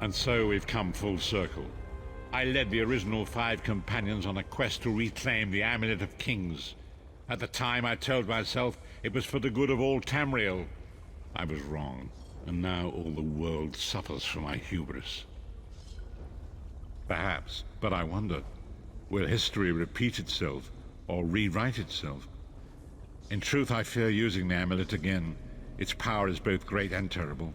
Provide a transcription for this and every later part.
And so we've come full circle. I led the original 5 companions on a quest to reclaim the Amulet of Kings. At the time, I told myself it was for the good of all Tamriel. I was wrong, and now all the world suffers from my hubris. Perhaps, but I wonder, will history repeat itself, or rewrite itself? In truth, I fear using the amulet again. Its power is both great and terrible.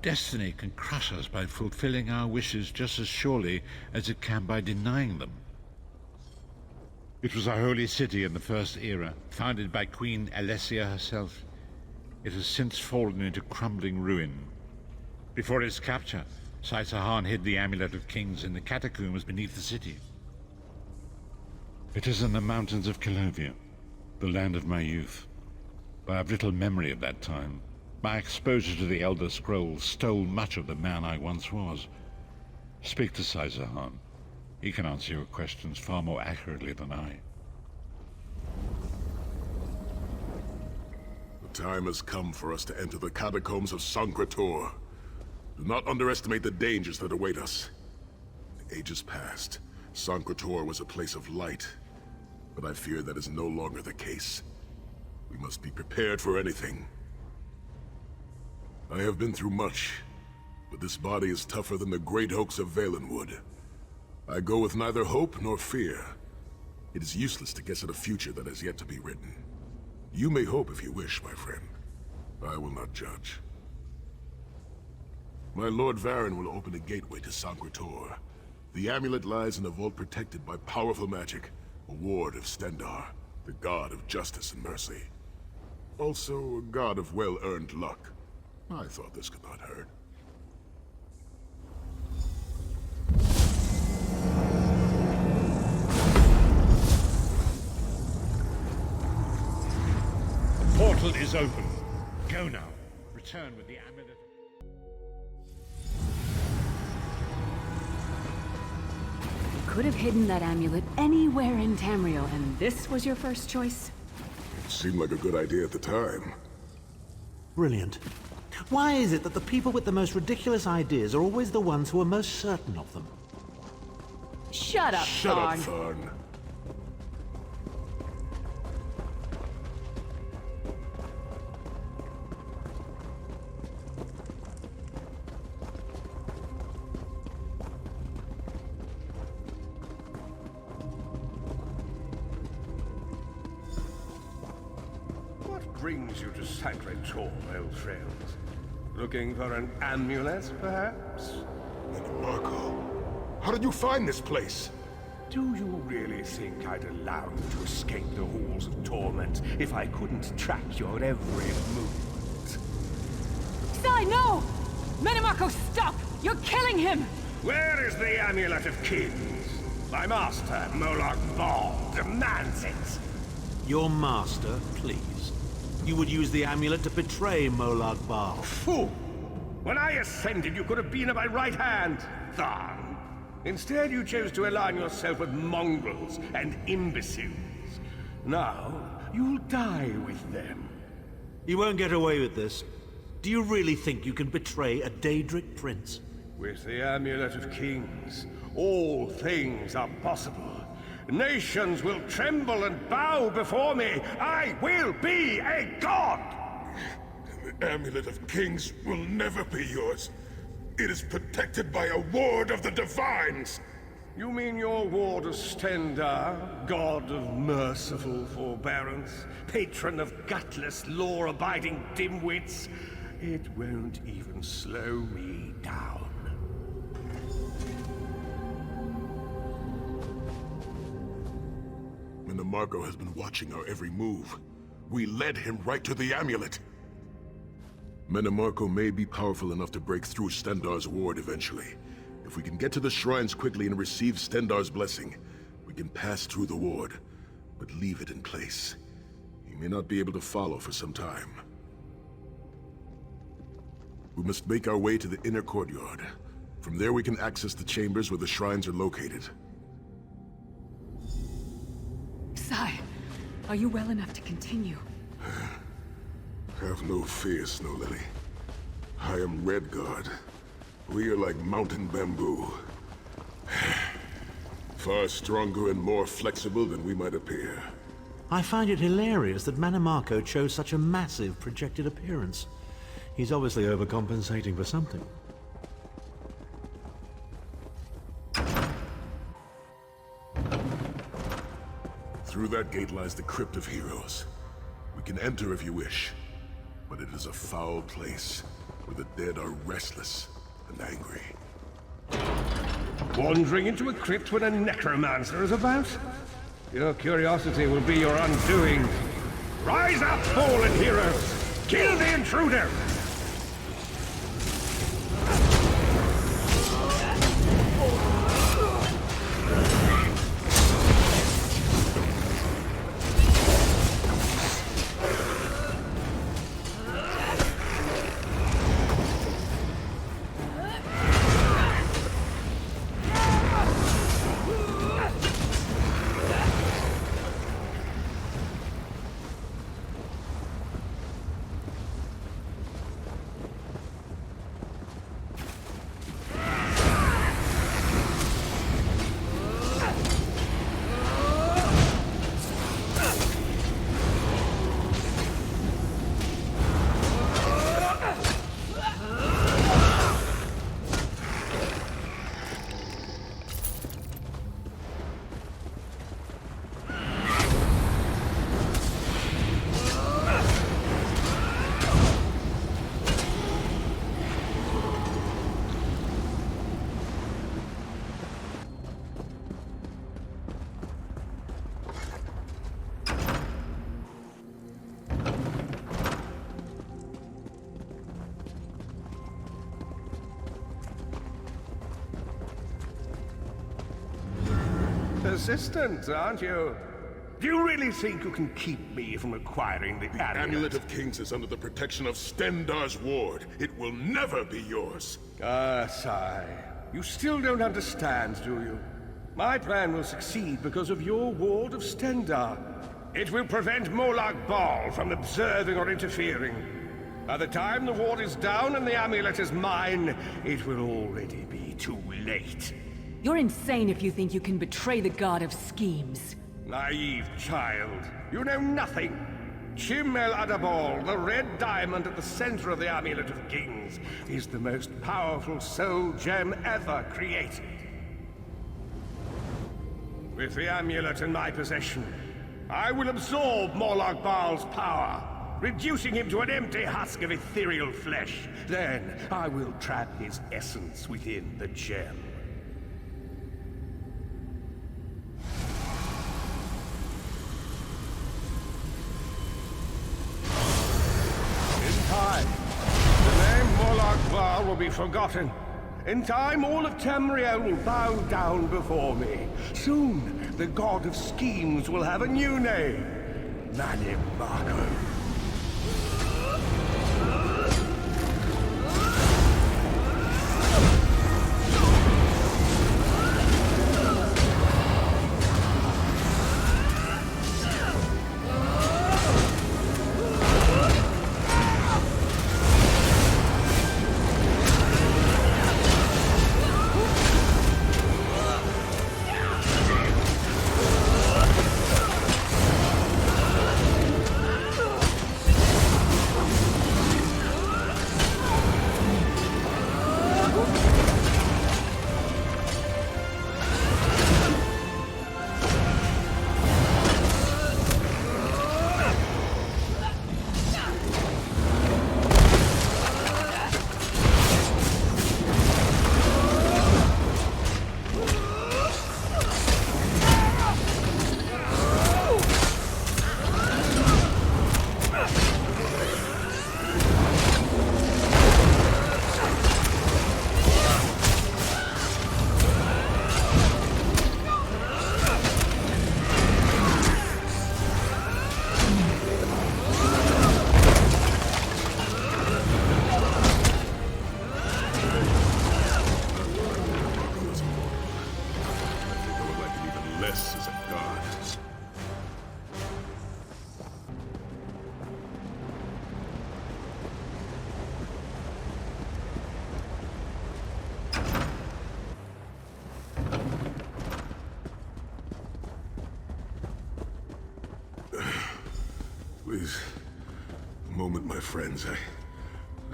Destiny can crush us by fulfilling our wishes just as surely as it can by denying them. It was a holy city in the First Era, founded by Queen Alessia herself. It has since fallen into crumbling ruin. Before its capture, Saitahan hid the Amulet of Kings in the catacombs beneath the city. It is in the mountains of Calovia, the land of my youth. But I have little memory of that time. My exposure to the Elder Scrolls stole much of the man I once was. Speak to Saitahan. He can answer your questions far more accurately than I. The time has come for us to enter the catacombs of Sankrator. Do not underestimate the dangers that await us. In ages past, Sankrator was a place of light, but I fear that is no longer the case. We must be prepared for anything. I have been through much, but this body is tougher than the great oaks of Valenwood. I go with neither hope nor fear. It is useless to guess at a future that has yet to be written. You may hope if you wish, my friend. I will not judge. My Lord Varen will open a gateway to Sankrator. The amulet lies in a vault protected by powerful magic, a ward of Stendarr, the god of justice and mercy. Also, a god of well-earned luck. I thought this could not hurt. The portal is open. Go now. Return with the amulet. You could have hidden that amulet anywhere in Tamriel, and this was your first choice? It seemed like a good idea at the time. Brilliant. Why is it that the people with the most ridiculous ideas are always the ones who are most certain of them? Shut up, Shut up, Tharn. Tharn. What brings you to Sankrator, old friend? Looking for an amulet, perhaps? Marco, how did you find this place? Do you really think I'd allow you to escape the halls of torment if I couldn't track your every movement? Sai, no! Menimarco, stop! You're killing him! Where is the Amulet of Kings? My master, Molag Bal, demands it. Your master, please. You would use the amulet to betray Molag Bal. Fool! When I ascended, you could have been at my right hand, Tharn. Instead, you chose to align yourself with mongrels and imbeciles. Now, you'll die with them. You won't get away with this. Do you really think you can betray a Daedric prince? With the Amulet of Kings, all things are possible. Nations will tremble and bow before me. I will be a god! The Amulet of Kings will never be yours. It is protected by a ward of the Divines. You mean your ward of Stendarr, god of merciful forbearance, patron of gutless, law-abiding dimwits? It won't even slow me down. Menimarco has been watching our every move. We led him right to the amulet. Menimarco may be powerful enough to break through Stendarr's ward eventually. If we can get to the shrines quickly and receive Stendarr's blessing, we can pass through the ward, but leave it in place. He may not be able to follow for some time. We must make our way to the inner courtyard. From there we can access the chambers where the shrines are located. Sai, are you well enough to continue? Have no fear, Snow Lily. I am Redguard, We are like mountain bamboo. Far stronger and more flexible than we might appear. I find it hilarious that Manamako chose such a massive projected appearance. He's obviously overcompensating for something. Through that gate lies the Crypt of Heroes. We can enter if you wish, but it is a foul place where the dead are restless and angry. Wandering into a crypt when a necromancer is about? Your curiosity will be your undoing. Rise up, fallen heroes! Kill the intruder! Persistent, aren't you? Do you really think you can keep me from acquiring the The Amulet of Kings is under the protection of Stendarr's ward. It will never be yours. Ah, sigh. You still don't understand, do you? My plan will succeed because of your ward of Stendarr. It will prevent Molag Bal from observing or interfering. By the time the ward is down and the amulet is mine, it will already be too late. You're insane if you think you can betray the god of schemes. Naive child. You know nothing. Chim El Adabal, the red diamond at the center of the Amulet of Kings, is the most powerful soul gem ever created. With the amulet in my possession, I will absorb Molag Bal's power, reducing him to an empty husk of ethereal flesh. Then I will trap his essence within the gem. The name Molag Bal will be forgotten. In time, all of Tamriel will bow down before me. Soon, the god of schemes will have a new name. Manamako. Please. A moment, my friends.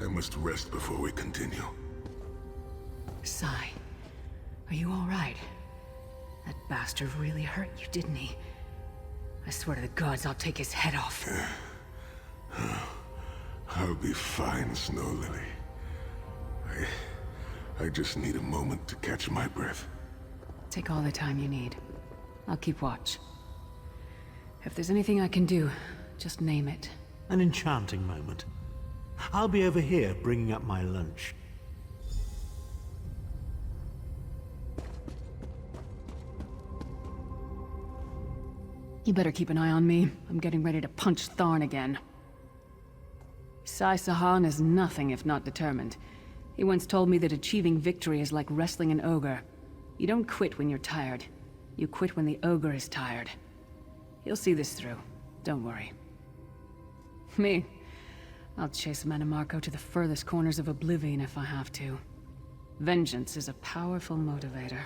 I must rest before we continue. Sai, are you all right? That bastard really hurt you, didn't he? I swear to the gods, I'll take his head off. I'll be fine, Snow Lily. I just need a moment to catch my breath. Take all the time you need. I'll keep watch. If there's anything I can do, just name it. An enchanting moment. I'll be over here bringing up my lunch. You better keep an eye on me. I'm getting ready to punch Tharn again. Sai Sahan is nothing if not determined. He once told me that achieving victory is like wrestling an ogre. You don't quit when you're tired. You quit when the ogre is tired. He'll see this through. Don't worry. Me? I'll chase Manamarco to the furthest corners of oblivion if I have to. Vengeance is a powerful motivator.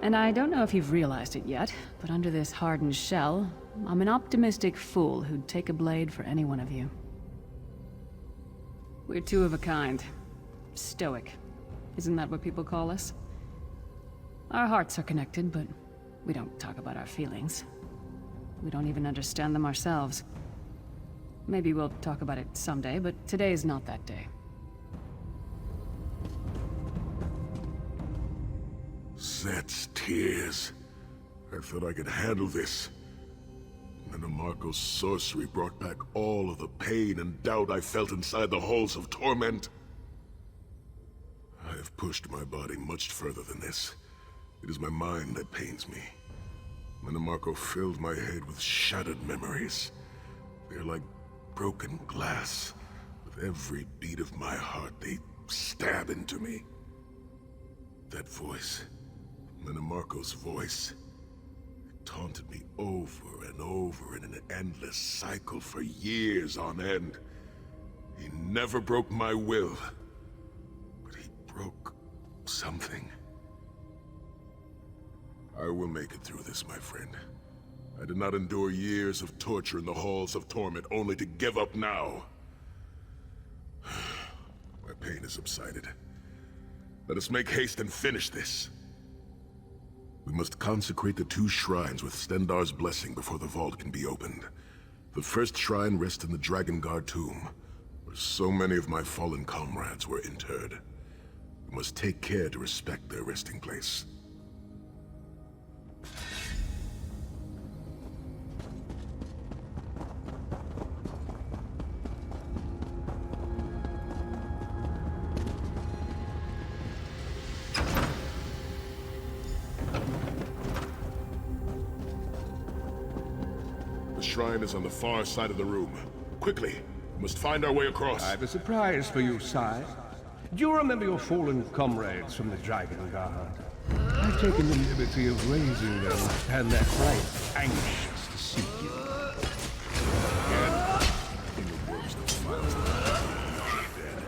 And I don't know if you've realized it yet, but under this hardened shell, I'm an optimistic fool who'd take a blade for any one of you. We're two of a kind. Stoic. Isn't that what people call us? Our hearts are connected, but we don't talk about our feelings. We don't even understand them ourselves. Maybe we'll talk about it someday, but today's not that day. Set's tears. I thought I could handle this. Manamarco's sorcery brought back all of the pain and doubt I felt inside the halls of torment. I have pushed my body much further than this. It is my mind that pains me. Manamarco filled my head with shattered memories. They're like broken glass. With every beat of my heart, they stab into me. That voice, Manamarco's voice, it taunted me over and over in an endless cycle for years on end. He never broke my will, but he broke something. I will make it through this, my friend. I did not endure years of torture in the halls of torment only to give up now. My pain has subsided. Let us make haste and finish this. We must consecrate the 2 shrines with Stendarr's blessing before the vault can be opened. The first shrine rests in the Dragon Guard tomb, where so many of my fallen comrades were interred. We must take care to respect their resting place. The shrine is on the far side of the room. Quickly, we must find our way across. I have a surprise for you, Sai. Do you remember your fallen comrades from the Dragon Guard? I've taken the liberty of raising them, and they're quite anxious to see you. Again, in the worst of files that are dead.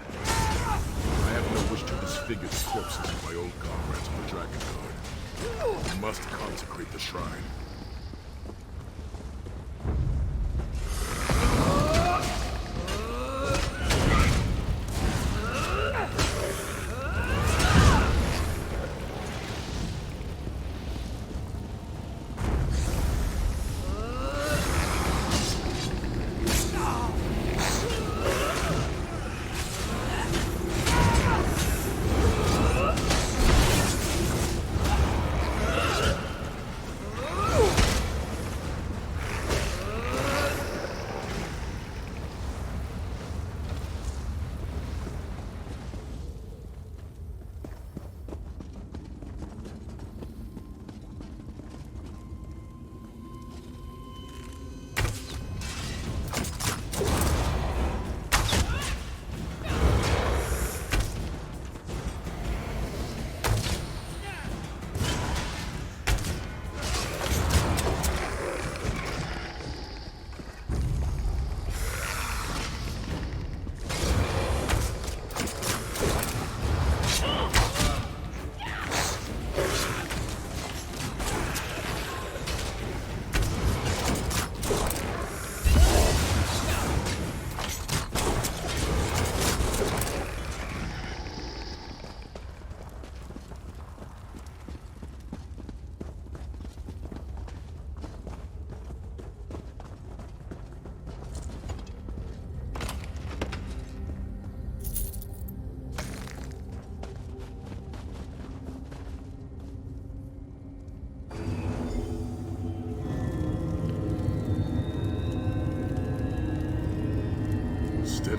I have no wish to disfigure the corpses of my old comrades of the Dragon Guard. We must consecrate the shrine.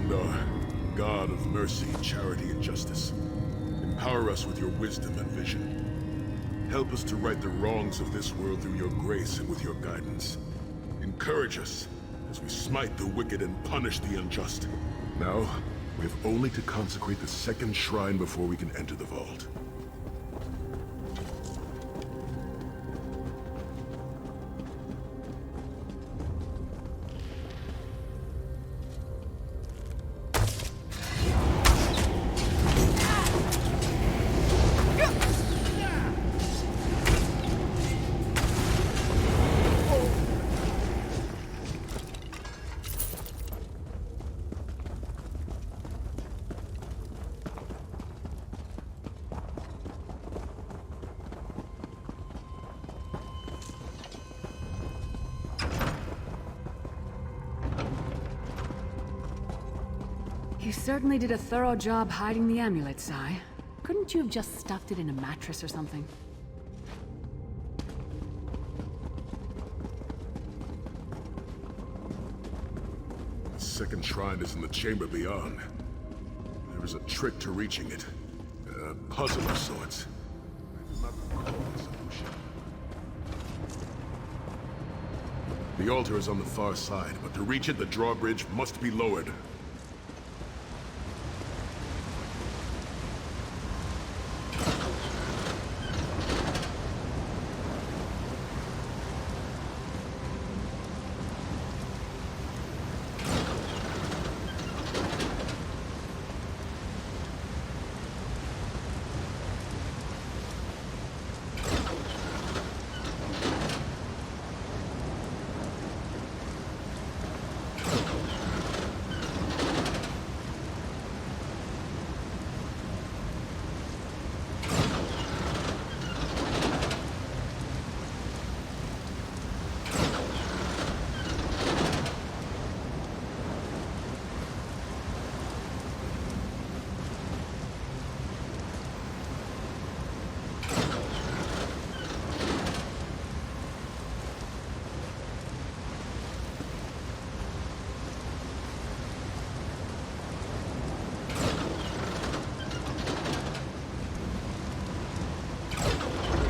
Stendarr, God of mercy, charity, and justice, empower us with your wisdom and vision. Help us to right the wrongs of this world through your grace and with your guidance. Encourage us as we smite the wicked and punish the unjust. Now, we have only to consecrate the second shrine before we can enter the vault. You certainly did a thorough job hiding the amulet, Sai. Couldn't you have just stuffed it in a mattress or something? The second shrine is in the chamber beyond. There is a trick to reaching it. A puzzle of sorts. I do not recall the solution. The altar is on the far side, but to reach it, the drawbridge must be lowered.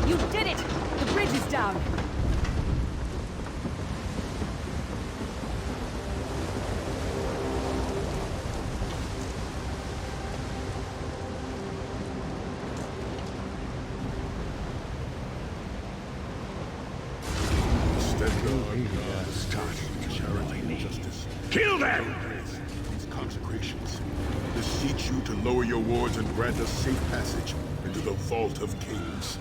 You did it! The bridge is down! Stendarr, God of starting charity and justice. Kill them! These consecrations beseech you to lower your wards and grant us safe passage into the Vault of Kings.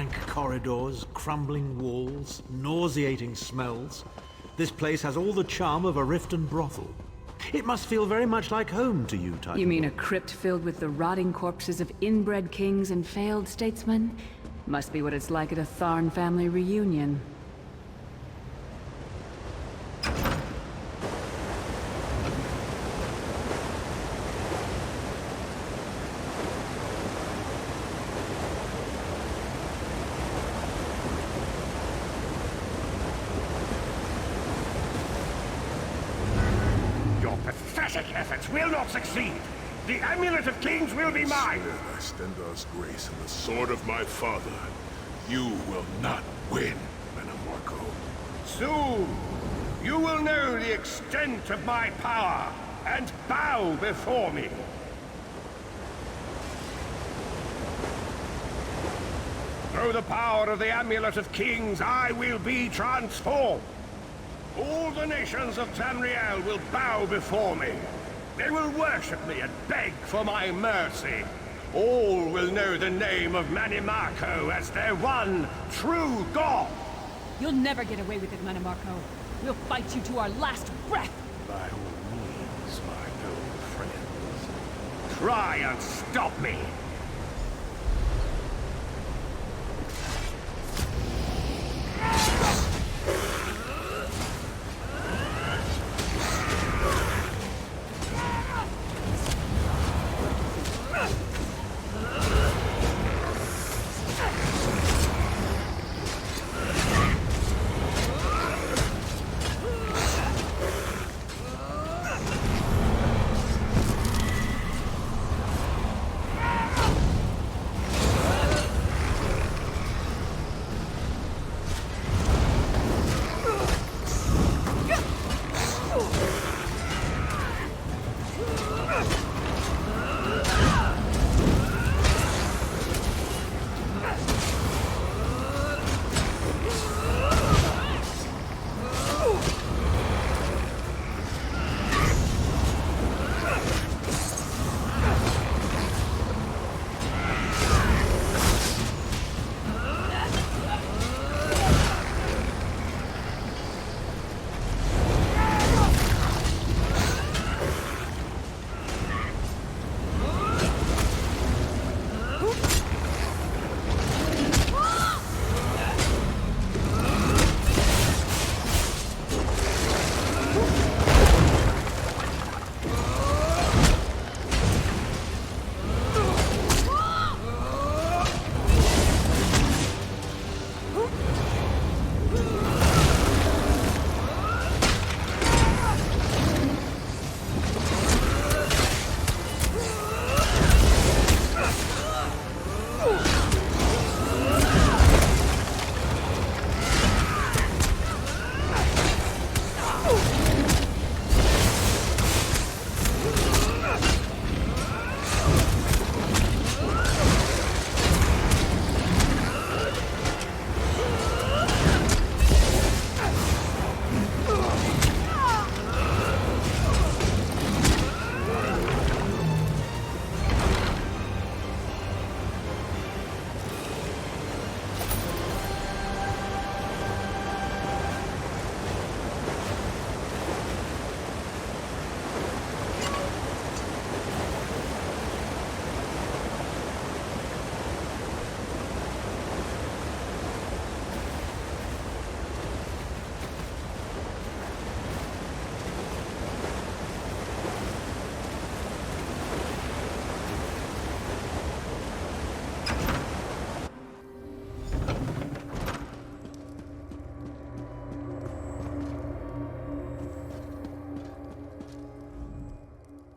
Dank corridors, crumbling walls, nauseating smells. This place has all the charm of a Riften brothel. It must feel very much like home to you, Titan. You mean a crypt filled with the rotting corpses of inbred kings and failed statesmen? Must be what it's like at a Tharn family reunion. Pathetic efforts will not succeed. The Amulet of Kings will be mine. Swear by Stendar's grace and the sword of my father, you will not win, Manamarco. Soon, you will know the extent of my power and bow before me. Through the power of the Amulet of Kings, I will be transformed. All the nations of Tamriel will bow before me. They will worship me and beg for my mercy. All will know the name of Manimarco as their one true god. You'll never get away with it, Manamarco. We'll fight you to our last breath. By all means, my old friends. Try and stop me.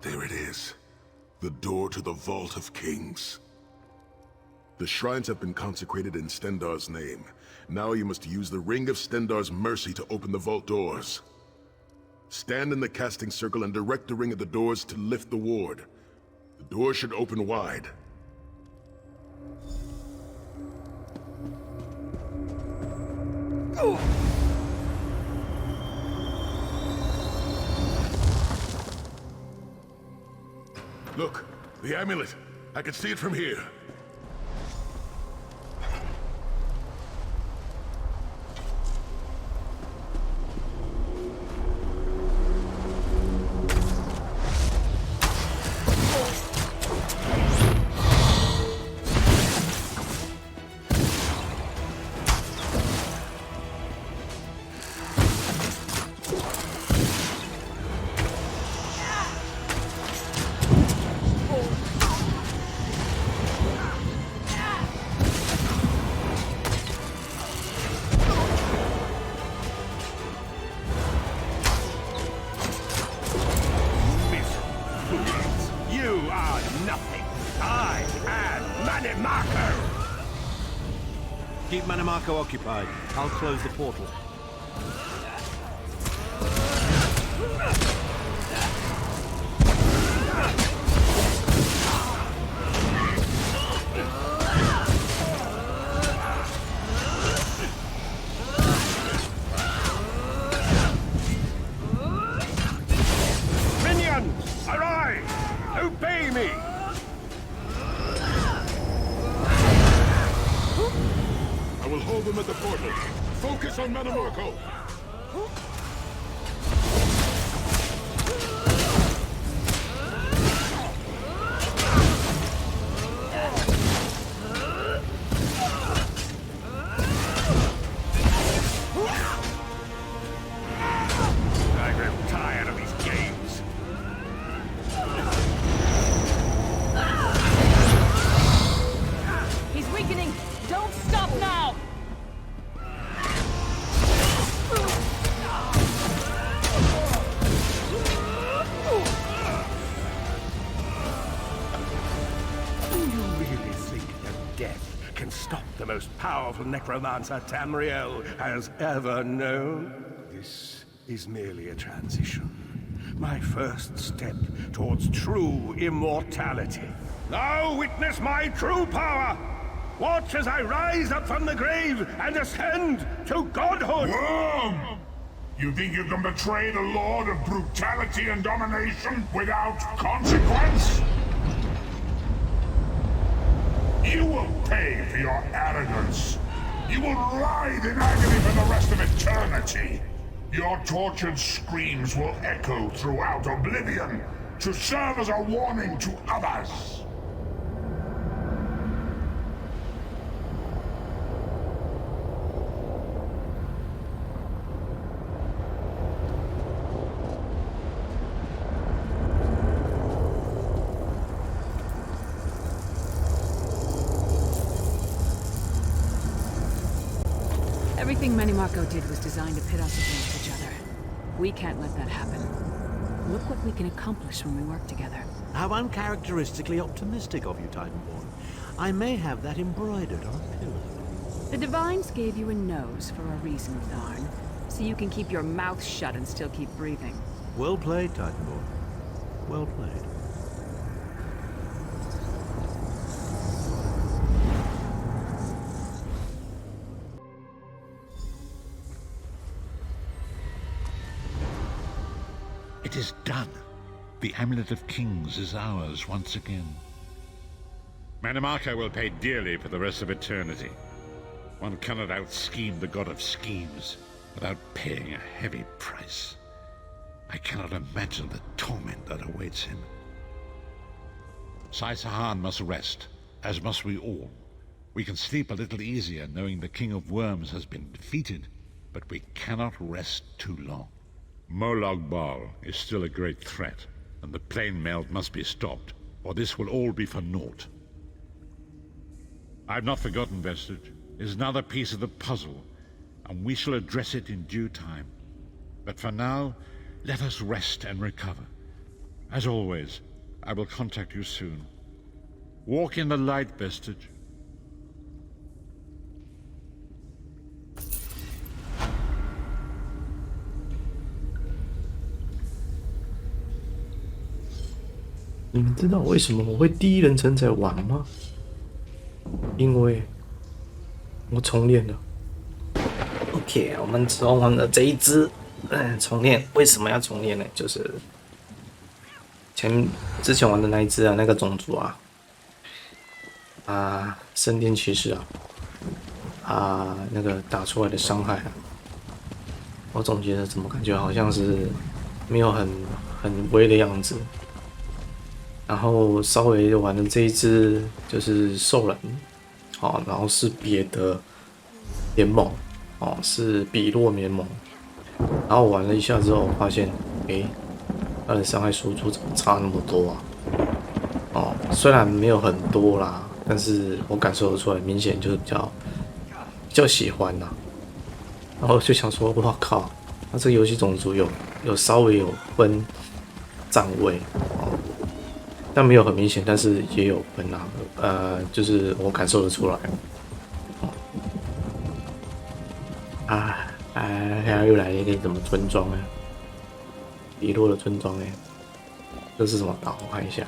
There it is. The door to the Vault of Kings. The shrines have been consecrated in Stendar's name. Now you must use the Ring of Stendar's mercy to open the vault doors. Stand in the casting circle and direct the ring at the doors to lift the ward. The door should open wide. Look, the amulet. I can see it from here. Manimarco occupied. I'll close the portal. Minions, arise! Obey me! I will hold them at the portal. Focus on Manimarco. I grow tired of these games. He's weakening! Don't stop now! Do you really think that death can stop the most powerful necromancer Tamriel has ever known? This is merely a transition. My first step towards true immortality. Now witness my true power! Watch as I rise up from the grave and ascend to godhood! Worm! You think you can betray the Lord of Brutality and Domination without consequence? You will pay for your arrogance. You will writhe in agony for the rest of eternity. Your tortured screams will echo throughout oblivion to serve as a warning to others. Everything Manimarco did was designed to pit us against each other. We can't let that happen. Look what we can accomplish when we work together. How uncharacteristically optimistic of you, Titanborn. I may have that embroidered on a pillow. The Divines gave you a nose for a reason, Tharn. So you can keep your mouth shut and still keep breathing. Well played, Titanborn. Well played. It is done. The Amulet of Kings is ours once again. Manimarco will pay dearly for the rest of eternity. One cannot out-scheme the god of schemes without paying a heavy price. I cannot imagine the torment that awaits him. Sai-Sahan must rest, as must we all. We can sleep a little easier knowing the King of Worms has been defeated, but we cannot rest too long. Molag Bal is still a great threat, and the plane meld must be stopped, or this will all be for naught. I've not forgotten Vestige. It is another piece of the puzzle, and we shall address it in due time. But for now, let us rest and recover. As always, I will contact you soon. Walk in the light, Vestige.你们知道为什么我会第一人称在玩吗？因为我重练了。OK， 我们只玩了这一只，重练。为什么要重练呢？就是之前玩的那一只啊，那个种族啊，圣殿骑士那个打出来的伤害我总觉得怎么感觉好像是没有很威的样子。然后稍微玩的这一只就是兽人，然后是别的联盟，是比洛联盟。然后玩了一下之后，发现，他的伤害输出怎么差那么多虽然没有很多啦，但是我感受得出来，明显就是比较喜欢啦。然后就想说，哇靠，那这个游戏种族有稍微有分站位但没有很明显，但是也有分就是我感受得出来。又来了一个什么村庄啊？遗落的村庄哎，这是什么岛？我看一下。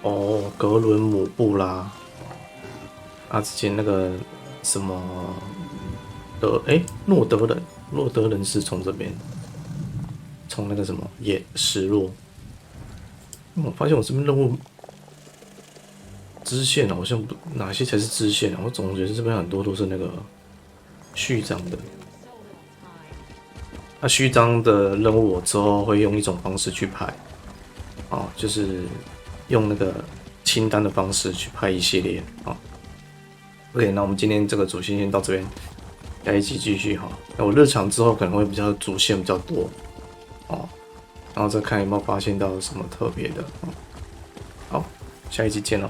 哦，格伦姆布拉。之前那个什么诺德人是从这边，从那个什么失落。我发现我这边任务支线好像哪些才是支线啊？我总觉得这边很多都是那个序章的。那序章的任务我之后会用一种方式去排，就是用那个清单的方式去排一系列啊。OK， 那我们今天这个主线先到这边，下一集继续哈。那我日常之后可能会比较主线比较多然后再看有没有发现到什么特别的好，下一集见喽，